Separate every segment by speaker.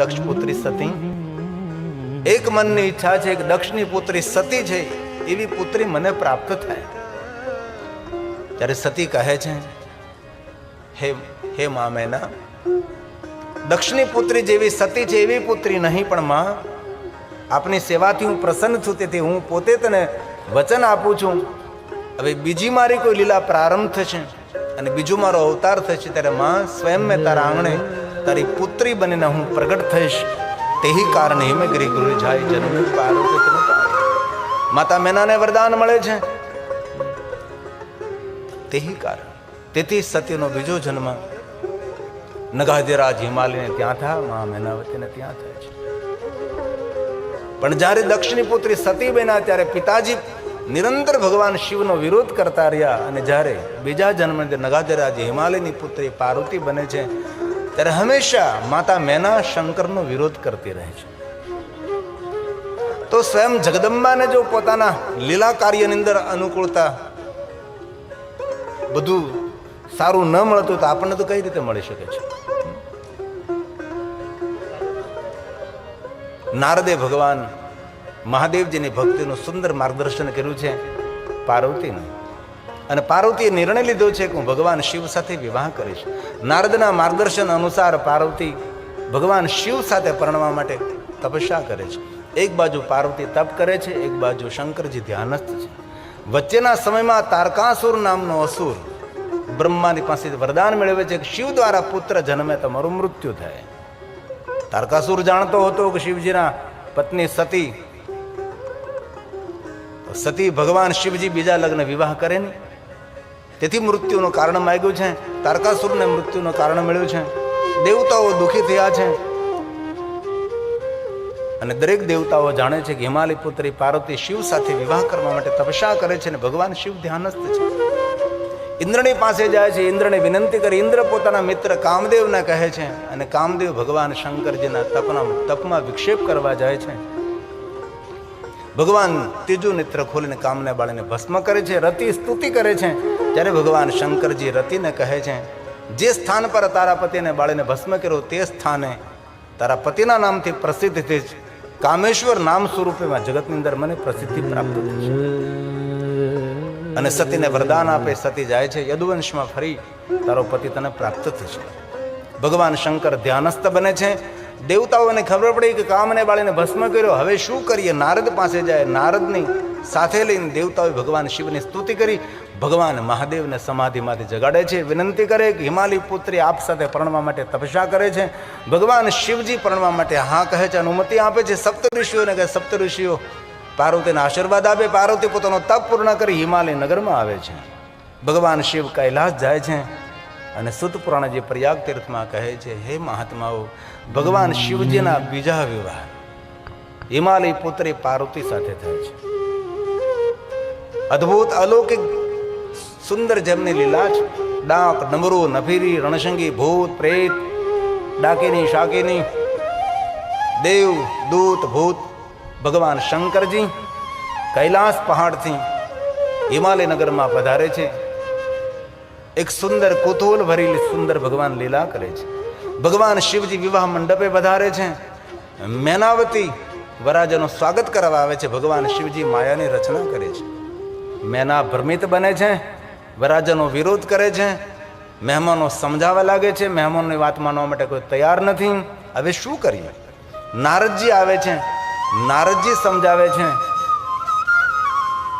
Speaker 1: દક્ષ પુત્રી સતી. એક મનની ઈચ્છા છે કે દક્ષની પુત્રી સતી છે એવી પુત્રી મને પ્રાપ્ત થાય. ત્યારે સતી કહે છે, હે મા મેના, દક્ષની પુત્રી જેવી સતી છે એવી પુત્રી નહીં, પણ માં આપની સેવાથી હું પ્રસન્ન છું, તેથી હું પોતે તને વચન આપું છું. હવે બીજી મારી કોઈ લીલા પ્રારંભ થશે અને બીજું મારો અવતાર થશે, ત્યારે માં સ્વયં મેં તારા આંગણે તારી પુત્રી બનીને હું પ્રગટ થઈશ. તેહી કારણે હિમગિરી ગુરુ જાય જન્મ પાર્વતી તને પામે. માતા મેનાને વરદાન મળે છે તેહી કારણ. તેથી સતીનો બીજો જન્મ નગાધિરાજ હિમાલયને ત્યાં થાય, મા મેનાવતીને ત્યાં થાય છે. પણ જ્યારે દક્ષની પુત્રી સતી બન્યા ત્યારે પિતાજી નિરંતર ભગવાન શિવનો વિરોધ કરતા રહ્યા, અને જ્યારે બીજા જન્મ નગાધિરાજ હિમાલયની પુત્રી પાર્વતી બને છે ત્યારે હંમેશા માતા મેના શંકરનો વિરોધ કરતી રહે છે. તો સ્વયં જગદંબાને જો પોતાના લીલા કાર્યની અંદર અનુકૂળતા બધું સારું ન મળતું તો આપણને તો કઈ રીતે મળી શકે છે? નારદે ભગવાન મહાદેવજીની ભક્તિનું સુંદર માર્ગદર્શન કર્યું છે પાર્વતીને, અને પાર્વતીએ નિર્ણય લીધો છે કે હું ભગવાન શિવ સાથે વિવાહ કરીશ. નારદના માર્ગદર્શન અનુસાર પાર્વતી ભગવાન શિવ સાથે પરણવા માટે તપસ્યા કરે છે. એક બાજુ પાર્વતી તપ કરે છે, એક બાજુ શંકરજી ધ્યાનસ્થ છે. વચ્ચેના સમયમાં તારકાસુર નામનો અસુર બ્રહ્માની પાસેથી વરદાન મેળવે છે કે શિવ દ્વારા પુત્ર જન્મે તમારું મૃત્યુ થાય. તારકાસુર જાણતો હતો કે શિવજીના પત્ની સતી ભગવાન શિવજી બીજા લગ્ન વિવાહ કરે નહીં, તેથી મૃત્યુનું કારણ માંગ્યું છે. તારકાસુરને મૃત્યુનું કારણ મળ્યું છે. દેવતાઓ દુઃખી થયા છે, અને દરેક દેવતાઓ જાણે છે કે હિમાલય પુત્રી પાર્વતી શિવ સાથે વિવાહ કરવા માટે તપસ્યા કરે છે, અને ભગવાન શિવ ધ્યાનસ્થ છે. ઇન્દ્રની પાસે જાય છે, ઇન્દ્રને વિનંતી કરી. ઇન્દ્ર પોતાના મિત્ર કામદેવને કહે છે, અને કામદેવ ભગવાન શંકરજીના તપમાં વિક્ષેપ કરવા જાય છે. ભગવાન ત્રીજું નેત્ર ખોલીને કામને બાળીને ભસ્મ કરે છે. રતિ સ્તુતિ કરે છે. ત્યારે ભગવાન શંકરજી રતિને કહે છે, જે સ્થાન પર તારા પતિને બાળીને ભસ્મ કર્યો તે સ્થાને તારા પતિના નામથી પ્રસિદ્ધ થઈ છે. કામેશ્વર નામ સ્વરૂપેમાં જગતની અંદર મને પ્રસિદ્ધિ પ્રાપ્ત થઈ છે. અને સતીને વરદાન આપે. સતી જાય છે, યદુવંશમાં ફરી તારો પતિ તને પ્રાપ્ત થશે. ભગવાન શંકર ધ્યાનસ્થ બને છે. દેવતાઓને ખબર પડી કે કામને બાળીને ભસ્મ કર્યો, હવે શું કરીએ? નારદ પાસે જાય. નારદની સાથે લઈને દેવતાઓએ ભગવાન શિવની સ્તુતિ કરી. ભગવાન મહાદેવને સમાધિમાંથી જગાડે છે, વિનંતી કરે કે હિમાલય પુત્રી આપ સાથે પરણવા માટે તપસ્યા કરે છે. ભગવાન શિવજી પરણવા માટે હા કહે છે, અનુમતિ આપે છે. સપ્તઋષિઓને કહે, સપ્તઋષિઓ પાર્વતીને આશીર્વાદ આપે. પાર્વતી પોતાનો તપ પૂર્ણ કરી હિમાલય નગરમાં આવે છે. ભગવાન શિવ કૈલાસ જાય છે, અને સુત પુરાણજી પ્રયાગ તીર્થમાં કહે છે, હે મહાત્માઓ, ભગવાન શિવજીના બીજા વિવાહ હિમાલય પુત્રી પાર્વતી સાથે થાય છે. અદ્ભુત અલૌકિક સુંદર જેમની લીલા છે. ડાક, ડમરુ, નભીરી, રણશંગી, ભૂત, પ્રેત, ડાકીની, શાકીની, દેવ, દૂત, ભૂત, ભગવાન શંકરજી કૈલાસ પહાડથી હિમાલય નગરમાં પધારે છે. એક સુંદર કુતૂહલ ભરેલી સુંદર ભગવાન લીલા કરે છે. ભગવાન શિવજી વિવાહ મંડપે પધારે છે. મેનાવતી વરાજાનું સ્વાગત કરવા આવે છે. ભગવાન શિવજી માયાની રચના કરે છે. મેના ભ્રમિત બને છે, વરાજાનો વિરોધ કરે છે. મહેમાનો સમજાવવા લાગે છે. મહેમાનોની વાત માનવા માટે કોઈ તૈયાર નથી. હવે શું કરીએ? નારદજી આવે છે. નારદજી સમજાવે છે,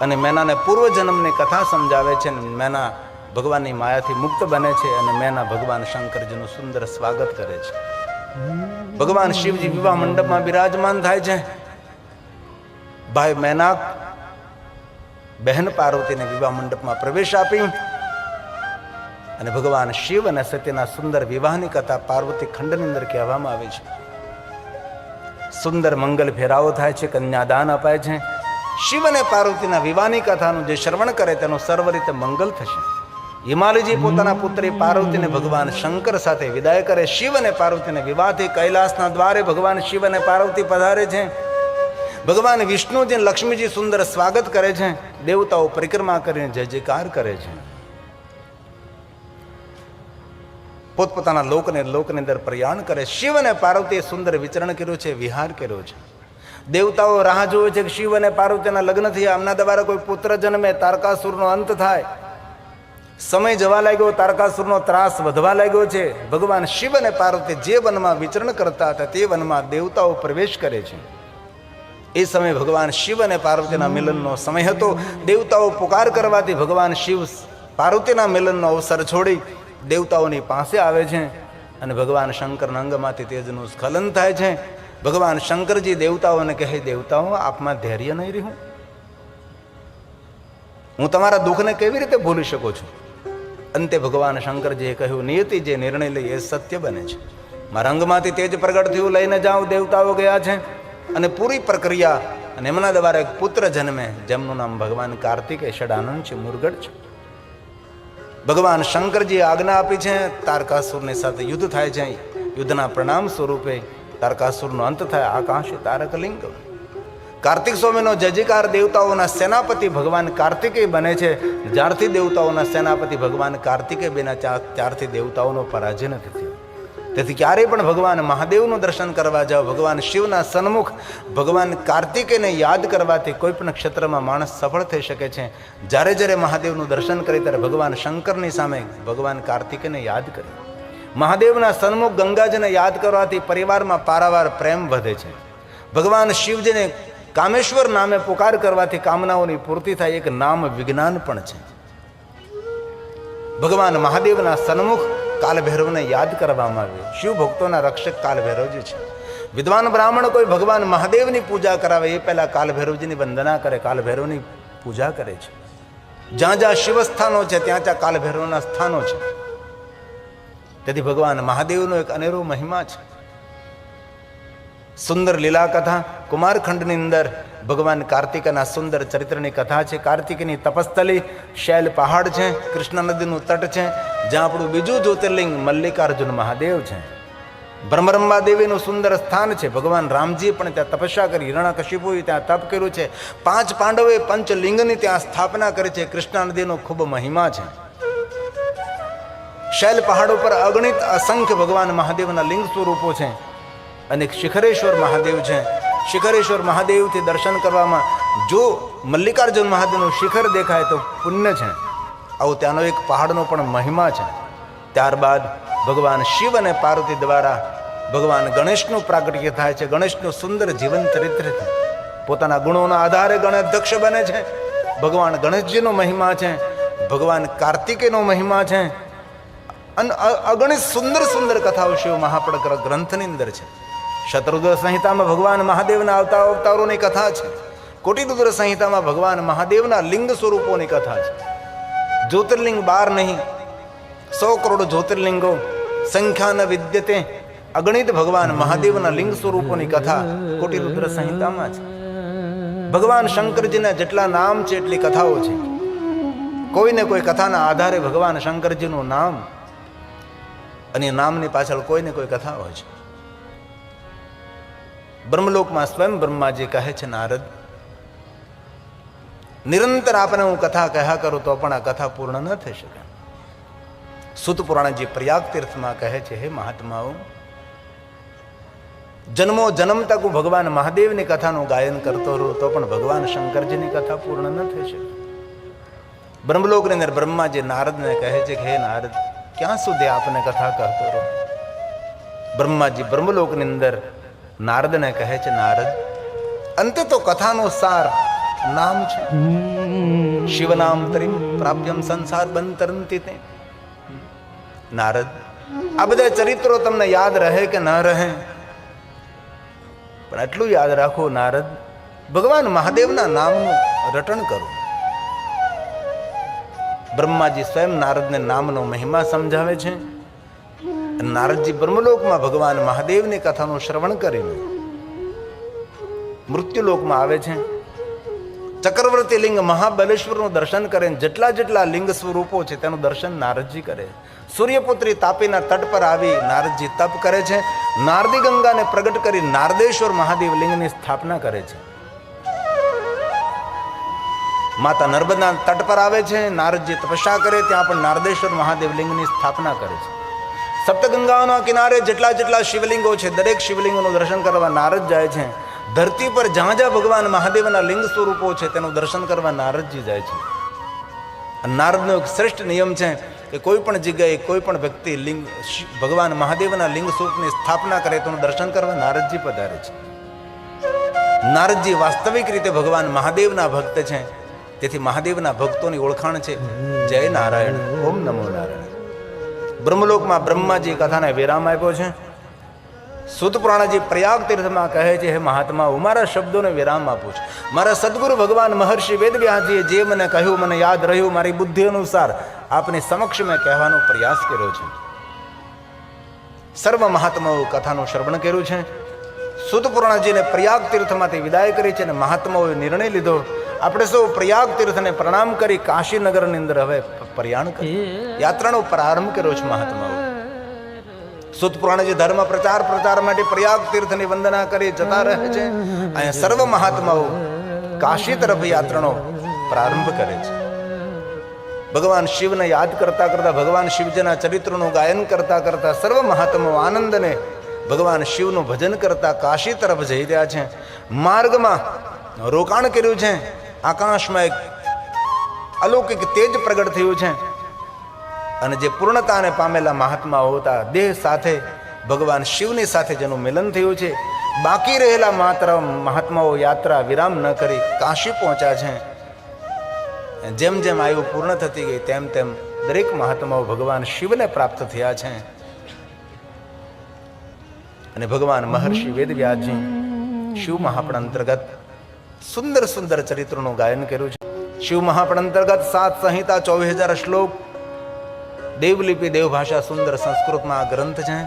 Speaker 1: અને મેનાને પૂર્વજન્મની કથા સમજાવે છે. મેના ભગવાનની માયાથી મુક્ત બને છે, અને મેના ભગવાન શંકરજીનું સુંદર સ્વાગત કરે છે. ભગવાન શિવજી વિવાહ મંડપમાં બિરાજમાન થાય છે. ભાઈ મેનાક બહેન પાર્વતીને વિવાહ મંડપમાં પ્રવેશ આપી, અને ભગવાન શિવ અને સતીના સુંદર વિવાહની કથા પાર્વતી ખંડની અંદર કહેવામાં આવે છે. સુંદર મંગલ ફેરાવો થાય છે, કન્યાદાન અપાય છે. શિવ અને પાર્વતીના વિવાહની કથાનું જે શ્રવણ કરે તેનું સર્વ રીતે મંગલ થશે. હિમાલયજી પોતાના પુત્રી પાર્વતીને ભગવાન શંકર સાથે વિદાય કરે. શિવ અને પાર્વતીને વિવાહથી કૈલાસના દ્વારે ભગવાન શિવ અને પાર્વતી પધારે છે. ભગવાન વિષ્ણુજી લક્ષ્મીજી સુંદર સ્વાગત કરે છે. દેવતાઓ પરિક્રમા કરીને જય જયકાર કરે છે. પોતપોતાના લોકની અંદર પ્રયાણ કરે. શિવ અને પાર્વતીએ સુંદર વિચરણ કર્યું છે, વિહાર કર્યો છે. દેવતાઓ રાહ જોવે છે કે શિવ અને પાર્વતીના લગ્ન થયા, આમના દ્વારા કોઈ પુત્ર જન્મે, તારકાસુરનો અંત થાય. સમય જવા લાગ્યો, તારકાસુરનો ત્રાસ વધવા લાગ્યો છે. ભગવાન શિવ અને પાર્વતી જે વનમાં વિચરણ કરતા હતા તે વનમાં દેવતાઓ પ્રવેશ કરે છે. એ સમયે ભગવાન શિવ અને પાર્વતીના મિલનનો સમય હતો. દેવતાઓ પુકાર કરવાથી ભગવાન શિવ પાર્વતીના મિલનનો અવસર છોડી દેવતાઓની પાસે આવે છે અને ભગવાન શંકરના અંગમાંથી તેજનું સ્ખલન થાય છે. ભગવાન શંકરજી દેવતાઓને કહે, દેવતાઓ આપમાં ધૈર્ય નહીં રહ્યું, હું તમારા દુઃખને કેવી રીતે ભૂલી શકું છું? અંતે ભગવાન શંકરજીએ કહ્યું, નિયતિ જે નિર્ણય લઈ એ સત્ય બને છે. મારા અંગમાંથી તેજ પ્રગટ થયું, લઈને જાઓ. દેવતાઓ ગયા છે અને પૂરી પ્રક્રિયા અને એમના દ્વારા એક પુત્ર જન્મે, જેમનું નામ ભગવાન કાર્તિકેય ષડાનંદ છે, મુરગડ છે. ભગવાન શંકરજીએ આજ્ઞા આપી છે, તારકાસુરની સાથે યુદ્ધ થાય છે. યુદ્ધના પરિણામ સ્વરૂપે તારકાસુરનો અંત થાય. આકાશે તારકલિંગ. કાર્તિક સ્વામીનો જયજયકાર. દેવતાઓના સેનાપતિ ભગવાન કાર્તિકેય બને છે. જ્યારથી દેવતાઓના સેનાપતિ ભગવાન કાર્તિકેય બન્યા ત્યારથી દેવતાઓનો પરાજય નથી થયો. તેથી ક્યારેય પણ ભગવાન મહાદેવનું દર્શન કરવા જાઓ, ભગવાન શિવના સન્મુખ ભગવાન કાર્તિકેયને યાદ કરવાથી કોઈ પણ ક્ષેત્રમાં માણસ સફળ થઈ શકે છે. જ્યારે જ્યારે મહાદેવનું દર્શન કરે ત્યારે ભગવાન શંકરની સામે ભગવાન કાર્તિકેયને યાદ કરે. મહાદેવના સન્મુખ ગંગાજીને યાદ કરવાથી પરિવારમાં પારાવાર પ્રેમ વધે છે. ભગવાન શિવજીને કામેશ્વર નામે પુકાર કરવાથી કામનાઓની પૂર્તિ થાય. એક નામ વિજ્ઞાન પણ છે. ભગવાન મહાદેવના સન્મુખ કાલભૈરવને યાદ કરવામાં આવે. શિવ ભક્તોના રક્ષક કાલભૈરવજી છે. વિદ્વાન બ્રાહ્મણ કોઈ ભગવાન મહાદેવની પૂજા કરાવે એ પહેલા કાલભૈરવજીની વંદના કરે, કાલભૈરવની પૂજા કરે છે. જ્યાં જ્યાં શિવ સ્થાનો છે ત્યાં ત્યાં કાલભૈરવના સ્થાનો છે. તેથી ભગવાન મહાદેવનો એક અનેરો મહિમા છે. સુંદર લીલા કથા કુમારખંડની અંદર ભગવાન કાર્તિકના સુંદર ચરિત્રની કથા છે. કાર્તિકની તપસ્થલી શૈલ પહાડ છે, કૃષ્ણ નદીનું તટ છે, જ્યાં આપણું બીજું જ્યોતિર્લિંગ મલ્લિકાર્જુન મહાદેવ છે. બ્રહ્મરંબા દેવીનું સુંદર સ્થાન છે. ભગવાન રામજીએ પણ ત્યાં તપસ્યા કરી, હિરણ્યકશિપુએ ત્યાં તપ કર્યું છે. 5 પાંડવોએ પંચલિંગની ત્યાં સ્થાપના કરી છે. કૃષ્ણ નદીનો ખૂબ મહિમા છે. શૈલ પહાડ ઉપર અગણિત અસંખ્ય ભગવાન મહાદેવના લિંગ સ્વરૂપો છે. અને શિખરેશ્વર મહાદેવ છે. શિખરેશ્વર મહાદેવથી દર્શન કરવામાં જો મલ્લિકાર્જુન મહાદેવનું શિખર દેખાય તો પુણ્ય છે. આવું ત્યાંનો એક પહાડનો પણ મહિમા છે. ત્યારબાદ ભગવાન શિવ અને પાર્વતી દ્વારા ભગવાન ગણેશનું પ્રાગટ્ય થાય છે. ગણેશનું સુંદર જીવન ચરિત્ર છે. પોતાના ગુણોના આધારે ગણેશદક્ષ બને છે. ભગવાન ગણેશજીનો મહિમા છે. ભગવાન કાર્તિકેયનો મહિમા છે. અને અગણિત સુંદર સુંદર કથાઓ શિવ મહાપડ ગ્રંથની અંદર છે. શતરુદ્ર સંહિતામાં ભગવાન મહાદેવના અવતારોની કથા છે. કોટિરુદ્ર સંહિતામાં ભગવાન મહાદેવના લિંગ સ્વરૂપોની કથા છે. જ્યોતિર્લિંગ 12 નહીં, 100 કરોડ જ્યોતિર્લિંગો સંખ્યા ન વિદ્યતે. અગણિત ભગવાન મહાદેવના લિંગ સ્વરૂપોની કથા કોટિરુદ્ર સંહિતામાં છે. ભગવાન શંકરજીના જેટલા નામ છે એટલી કથાઓ છે. કોઈને કોઈ કથાના આધારે ભગવાન શંકરજીનું નામ અને નામની પાછળ કોઈને કોઈ કથા હોય છે. બ્રહ્મલોકમાં સ્વયં બ્રહ્માજી કહે છે, નારદ નિરંતર આપને હું કથા કહ્યા કરું તો પણ આ કથા પૂર્ણ ન થઈ શકે. સુત પુરાણજી પ્રયાગ તીર્થમાં કહે છે, હે મહાત્માઓ, જન્મો જન્મ તક હું ભગવાન મહાદેવની કથાનું ગાયન કરતો રહું તો પણ ભગવાન શંકરજીની કથા પૂર્ણ ન થઈ શકે. બ્રહ્મલોકની અંદર બ્રહ્માજી નારદને કહે છે કે હે નારદ, ક્યાં સુધી આપને કથા કરતો રહો? બ્રહ્માજી બ્રહ્મલોકની અંદર નારદને કહે છે, નારદ અંતે તો કથાનો સાર નામ છે. શિવ નામ તરીમ પ્રાપ્યમ સંસાર બંતરંતી તે. નારદ, આ બધા ચરિત્રો તમને યાદ રહે કે ન રહે, પણ એટલું યાદ રાખો નારદ, ભગવાન મહાદેવના નામનું રટણ કરો. બ્રહ્માજી સ્વયં નારદને નામનો મહિમા સમજાવે છે. નારદજી બ્રહ્મલોકમાં ભગવાન મહાદેવની કથાનું શ્રવણ કરીને મૃત્યુલોકમાં આવે છે. ચક્રવર્તી લિંગ મહાબલેશ્વરનું દર્શન કરે. જેટલા જેટલા લિંગ સ્વરૂપો છે તેનું દર્શન નારદજી કરે. સૂર્યપુત્રી તાપીના તટ પર આવી નારદજી તપ કરે છે. નારદી ગંગાને પ્રગટ કરી નારદેશ્વર મહાદેવ લિંગની સ્થાપના કરે છે. માતા નર્મદા તટ પર આવે છે. નારદજી તપસ્યા કરે, ત્યાં પણ નારદેશ્વર મહાદેવ લિંગની સ્થાપના કરે છે. સપ્તગંગાઓના કિનારે જેટલા જેટલા શિવલિંગો છે, દરેક શિવલિંગોનું દર્શન કરવા નારદ જાય છે. ધરતી પર જ્યાં જ્યાં ભગવાન મહાદેવના લિંગ સ્વરૂપો છે તેનું દર્શન કરવા નારદજી જાય છે. નારદનો એક શ્રેષ્ઠ નિયમ છે કે કોઈ પણ જગ્યાએ કોઈ પણ વ્યક્તિ લિંગ ભગવાન મહાદેવના લિંગ સ્વરૂપની સ્થાપના કરે તો દર્શન કરવા નારદજી પધારે છે. નારદજી વાસ્તવિક રીતે ભગવાન મહાદેવના ભક્ત છે. તેથી મહાદેવના ભક્તોની ઓળખાણ છે જય નારાયણ, ઓમ નમો નારાયણ. બ્રહ્મલોકમાં બ્રહ્માજી કથાને વિરામ આપ્યો છે. સુત પુરાણજી પ્રયાગ તીર્થમાં કહે છે, હે મહાત્મા, હું મારા શબ્દોને વિરામ આપું છું. મારા સદગુરુ ભગવાન મહર્ષિ વેદવ્યાસજીએ જે મને કહ્યું મને યાદ રહ્યું. મારી બુદ્ધિ અનુસાર આપની સમક્ષ મેં કહેવાનો પ્રયાસ કર્યો છે. સર્વ મહાત્માઓ કથાનું શ્રવણ કર્યું છે. સુત પુરાણજીને પ્રયાગ તીર્થમાંથી વિદાય કરી છે અને મહાત્માઓએ નિર્ણય લીધો આપણે સૌ પ્રયાગ તીર્થને પ્રણામ કરી કાશીનગરની અંદર હવે પ્રયાણ કરી યાત્રાનો પ્રારંભ કર્યો છે. મહાત્માઓ સુત પુરાણજી ધર્મ પ્રચાર માટે પ્રયાગ તીર્થની વંદના કરી જતા રહે છે. અહીંયા સર્વ મહાત્માઓ કાશી તરફ યાત્રાનો પ્રારંભ કરે છે. ભગવાન શિવને યાદ કરતા કરતા, ભગવાન શિવજીના ચરિત્રનું ગાયન કરતા કરતા સર્વ મહાત્માઓ આનંદને ભગવાન શિવનું ભજન કરતા કાશી તરફ જઈ રહ્યા છે. માર્ગમાં રોકાણ કર્યું છે. આકાશમાં એક અલૌકિક તેજ પ્રગટ થયું છે અને જે પૂર્ણતાને પામેલા મહાત્માઓ હતા દેહ સાથે ભગવાન શિવની સાથે જેનું મિલન થયું છે. બાકી રહેલા માત્ર મહાત્માઓ યાત્રા વિરામ ન કરી કાશી પહોંચ્યા છે. જેમ જેમ આયુ પૂર્ણ થતી ગઈ તેમ તેમ દરેક મહાત્માઓ ભગવાન શિવને પ્રાપ્ત થયા છે. અને ભગવાન મહર્ષિ વેદવ્યાસજી શિવ મહાપણ અંતર્ગત સુંદર સુંદર ચરિત્રોનું ગાયન કર્યું છે. શિવ મહાપણ અંતર્ગત 7 સંહિતા 24,000 શ્લોક, દેવલિપિ દેવભાષા સુંદર સંસ્કૃતમાં આ ગ્રંથ છે.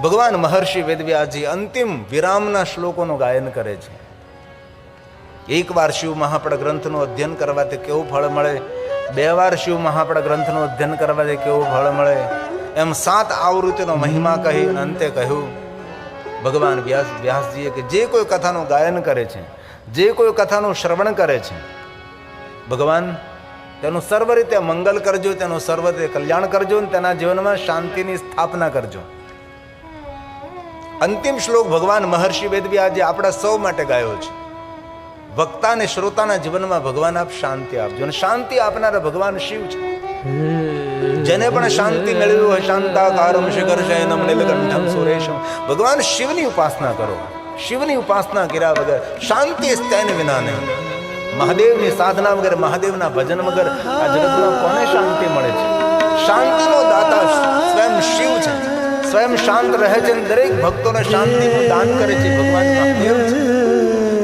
Speaker 1: ભગવાન મહર્ષિ વેદવ્યાસજી અંતિમ વિરામના શ્લોકોનું ગાયન કરે છે. એકવાર શિવ મહાપણ ગ્રંથનું અધ્યયન કરવાથી કેવું ફળ મળે, 2 વાર શિવ મહાપણ ગ્રંથનું અધ્યયન કરવાથી કેવું ફળ મળે, એમ 7 આવૃત્તિનો મહિમા કહી અને અંતે કહ્યું ભગવાન વ્યાસજીએ કે જે કોઈ કથાનું ગાયન કરે છે, જે કોઈ કથાનું શ્રવણ કરે છે, ભગવાન તેનું સર્વ રીતે મંગલ કરજો, તેનું સર્વ રીતે કલ્યાણ કરજો અને તેના જીવનમાં શાંતિની સ્થાપના કરજો. અંતિમ શ્લોક ભગવાન મહર્ષિ વેદવ્યાસજી આપણા સૌ માટે ગાયો છે. વક્તા અને શ્રોતાના જીવનમાં ભગવાન આપ શાંતિ આપજો. અને શાંતિ આપનારા ભગવાન શિવ છે. જેને પણ શાંતિ મેળવી હોય શાંતાકારમ શિખર શયનમ નીલકંઠમ સુરેશમ, ભગવાન શિવની ઉપાસના કરો. શિવની ઉપાસના કર્યા વગર શાંતિ સ્તેન વિના નહીં. મહાદેવની સાધના વગર, મહાદેવના ભજન વગર આ જગતમાં કોને શાંતિ મળે છે? શાંતિનો દાતા સ્વયં શિવ છે. સ્વયં શાંત રહે છે અને દરેક ભક્તોને શાંતિનું દાન કરે છે. ભગવાન મહાદેવ છે.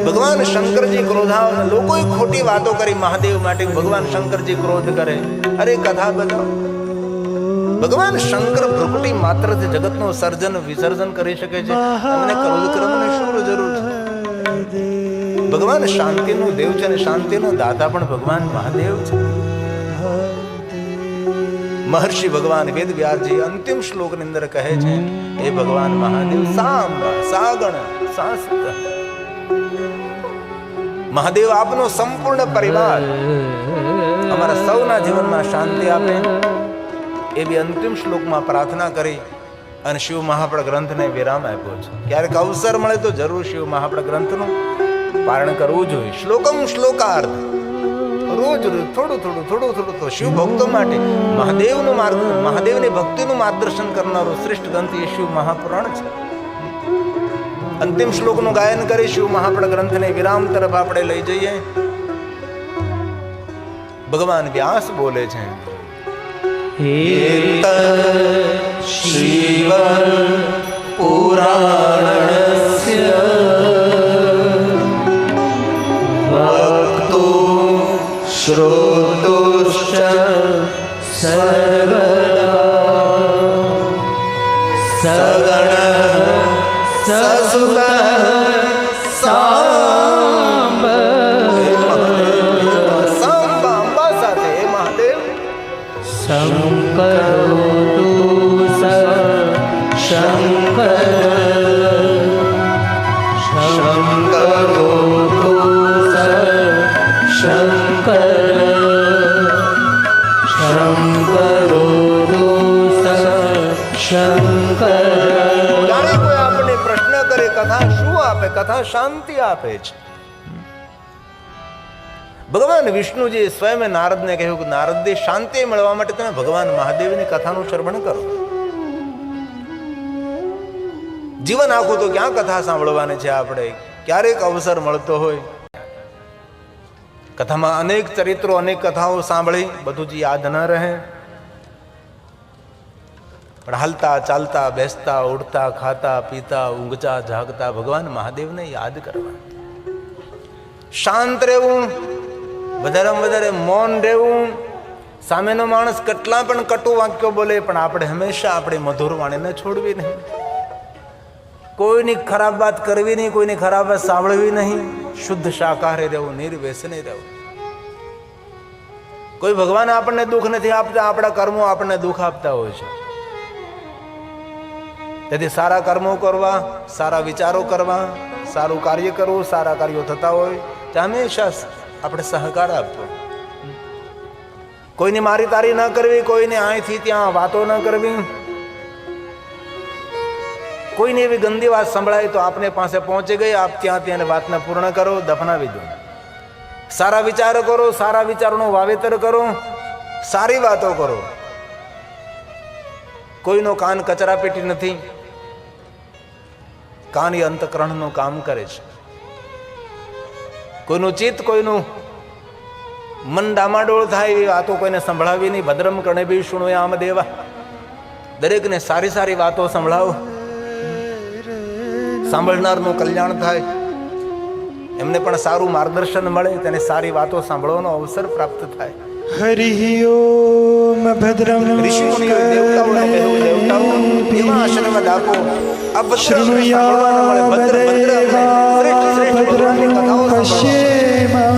Speaker 1: ભગવાન શંકરજી ક્રોધાવ, લોકોએ ખોટી વાતો કરી મહાદેવ માટે, ભગવાન શંકરજી ક્રોધ કરે. અરે કથા બતાવો. ભગવાન શંકર ભ્રુકુટી માત્રથી જગતનું સર્જન વિસર્જન કરી શકે છે. તમને ક્રોધ કરવાની શું જરૂર છે? ભગવાન શાંતિનું દેવ છે અને શાંતિનો દાતા પણ ભગવાન મહાદેવ છે. મહર્ષિ ભગવાન વેદવ્યાસજી અંતિમ શ્લોકની અંદર કહે છે, હે ભગવાન મહાદેવ સાંબ સાગણ સાસ્ત, મહાદેવ આપનો સંપૂર્ણ પરિવાર અમારા સૌના જીવનમાં શાંતિ આપે એવી અંતિમ શ્લોકમાં પ્રાર્થના કરી અને શિવ મહાપણ ગ્રંથને વિરામ આપ્યો છે. ક્યારેક અવસર મળે તો જરૂર શિવ મહાપણ ગ્રંથનું પારણ કરવું જોઈએ. શ્લોકમ શ્લોકાર્થ, રોજ થોડું તો શિવ ભક્તો માટે મહાદેવનું માર્ગ, મહાદેવની ભક્તિનું માર્ગદર્શન કરનારો શ્રેષ્ઠ ગ્રંથ એ શિવ મહાપુરાણ છે. અંતિમ શ્લોકનું ગાયન કરી શિવ મહાપણ ગ્રંથને વિરામ તરફ આપણે લઈ જઈએ. ભગવાન વ્યાસ બોલે છે,
Speaker 2: શિવ પુરાણસ્ય વક્તુ શ્રોતુશ્ચ સર્વદા સગણ સસુત સાંબ.
Speaker 1: સાંબ અંબા સાથે હે મહાદેવ
Speaker 2: શંકરોતુ શંકર શંકરોતુ શંકર શંકરોતુ
Speaker 1: કથા શું આપે? કથા શાંતિ આપે છે. ભગવાન વિષ્ણુજી સ્વયં નારદને કહ્યું કે નારદજી, શાંતિ મળવા માટે તમે ભગવાન મહાદેવની કથાનું શ્રવણ કરો. જીવન આખું તો ક્યાં કથા સાંભળવાની છે આપણે? ક્યારેક અવસર મળતો હોય. કથામાં અનેક ચરિત્રો, અનેક કથાઓ સાંભળી, બધું જ યાદ ન રહે. પણ હાલતા ચાલતા, બેસતા ઉઠતા, ખાતા પીતા, ઊંઘતા જાગતા ભગવાન મહાદેવને યાદ કરવા, શાંત રહેવું, વધારેમાં વધારે મૌન રહેવું. સામેનો માણસ કેટલા પણ કટુ વાક્યો બોલે, પણ આપણે હંમેશા આપણી મધુર વાણીને છોડવી નહીં. કોઈની ખરાબ વાત કરવી નહીં, કોઈની ખરાબ વાત સાંભળવી નહીં. શુદ્ધ શાકાહારી રહેવું, નિર્વ્યસની રહેવું. કોઈ ભગવાન આપણને દુઃખ નથી આપતા, આપણા કર્મો આપણને દુઃખ આપતા હોય છે. તેથી સારા કર્મો કરવા, સારા વિચારો કરવા, સારું કાર્ય કરવું. સારા કાર્યો થતા હોય તો હંમેશા આપણે સહકાર આપવો. કોઈની મારી તારી ન કરવી, કોઈને અહીંથી ત્યાં વાતો ન કરવી. કોઈની એવી ગંદી વાત સંભળાય તો આપને પાસે પહોંચી ગઈ, આપ ત્યાં ત્યાં વાતને પૂર્ણ કરો, દફનાવી દો. સારા વિચારો કરો, સારા વિચારોનું વાવેતર કરો, સારી વાતો કરો. કોઈનો કાન કચરા પેટી નથી. કાન એ અંતકરણનું કામ કરે છે. કોઈનું ચિત્ત, કોઈનું મન ડામાડોળ થાય એ વાતો કોઈને સંભળાવી નહીં. ભદ્રમ કર્ણેભિઃ શૃણુયામ દેવા. દરેકને સારી સારી વાતો સંભળાવો. સાંભળનારનું કલ્યાણ થાય, એમને પણ સારું માર્ગદર્શન મળે, તેને સારી વાતો સાંભળવાનો અવસર પ્રાપ્ત થાય.
Speaker 3: હરિ ઓમ ભદ્રમ
Speaker 1: ઋષિમુનિઓ, દેવતાઓને કહેવું, દેવતાઓ એવા આશીર્વાદ આપો. આ
Speaker 3: શૃણુયામ દેવા ભદ્રમ પશ્યેમા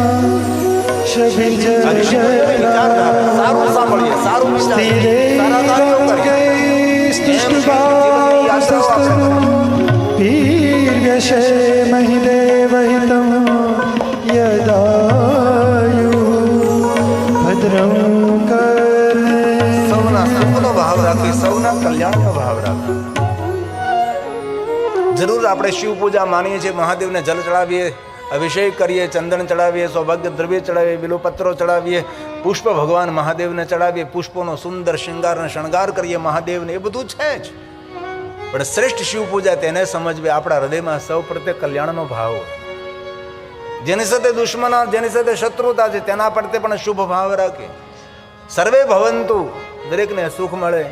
Speaker 1: સારું સાંભળીએ, સારું વિચારીએ, સારા કાર્યો કરીએ.
Speaker 3: દેવહિતમ યદાયુ ભદ્રમ કરે.
Speaker 1: સૌના સુખનો ભાવ રાખી, સૌના કલ્યાણનો ભાવ રાખી. જરૂર આપણે શિવ પૂજા માનીએ છીએ, મહાદેવને જલ ચડાવીએ, અભિષેક કરીએ, ચંદન ચડાવીએ, સૌભાગ્ય દ્રવ્ય ચડાવીએ, બિલોપત્રો ચડાવીએ, પુષ્પ ભગવાન મહાદેવને ચડાવીએ, પુષ્પોનો સુંદર શૃંગાર અને શણગાર કરીએ મહાદેવને, એ બધું છે જ. પણ શ્રેષ્ઠ શિવ પૂજા તેને સમજવી આપણા હૃદયમાં સૌ પ્રત્યે કલ્યાણનો ભાવ. જેની સાથે દુશ્મના, જેની સાથે શત્રુતા છે, તેના પ્રત્યે પણ શુભ ભાવ રાખે. સર્વે ભવંતુ, દરેકને સુખ મળે,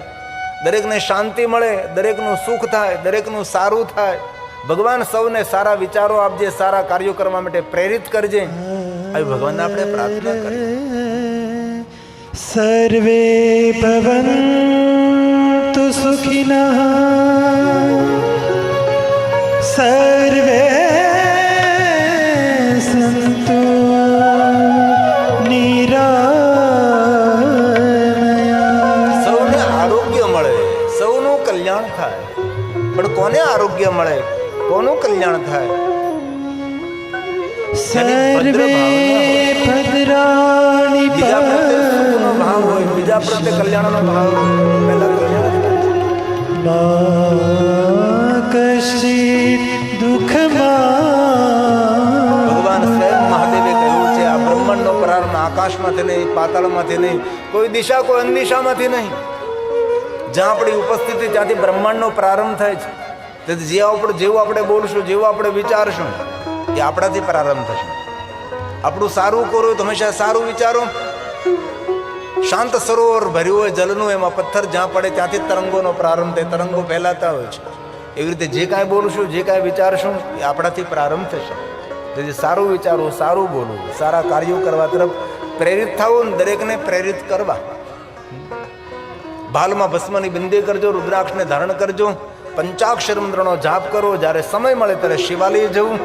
Speaker 1: દરેકને શાંતિ મળે, દરેકનું સુખ થાય, દરેકનું સારું થાય. ભગવાન સૌને સારા વિચારો આપજે, સારા કાર્યો કરવા માટે પ્રેરિત કરજે. આવી ભગવાનને આપણે પ્રાર્થના કરીએ.
Speaker 3: સર્વે ભવન્તુ સુખિનઃ, સર્વે સંતુ નિરામયા.
Speaker 1: સૌને આરોગ્ય મળે, સૌનું કલ્યાણ થાય. પણ કોને આરોગ્ય મળે, કોનું કલ્યાણ થાય?
Speaker 3: સર્વે ભદ્રાણિ
Speaker 1: બીજા પ્રત્યે સુખનો ભાવ હોય, બીજા પ્રત્યે કલ્યાણનો ભાવ હોય, પહેલા કલ્યાણ થાય.
Speaker 3: કશ્ચિત દુઃખમાં.
Speaker 1: ભગવાન સ્વયં મહાદેવે કહ્યું છે, આ બ્રહ્માંડનો પ્રારંભ આકાશમાંથી નહીં, પાતાળમાંથી નહીં, કોઈ દિશા, કોઈ અનદિશામાંથી નહીં. જ્યાં આપણી ઉપસ્થિતિ, ત્યાંથી બ્રહ્માંડનો પ્રારંભ થાય છે. તેથી જેવું આપણે બોલશું, જેવું આપણે વિચારશું, એ આપણાથી પ્રારંભ થશે. આપણું સારું કરો તો હંમેશા સારું વિચારો. શાંત સરોવર ભર્યું હોય જલનું, એમાં પથ્થર જ્યાં પડે ત્યાંથી તરંગોનો પ્રારંભ થાય, તરંગો ફેલાતા હોય છે. એવી રીતે જે કાંઈ બોલશું, જે કાંઈ વિચારશું, એ આપણાથી પ્રારંભ થશે. તેથી સારું વિચારવું, સારું બોલવું, સારા કાર્યો કરવા તરફ પ્રેરિત થવું, દરેકને પ્રેરિત કરવા. ભાલમાં ભસ્મની બિંદી કરજો, રુદ્રાક્ષને ધારણ કરજો, પંચાક્ષર મંત્રનો જાપ કરો. જ્યારે સમય મળે ત્યારે શિવાલય જવું,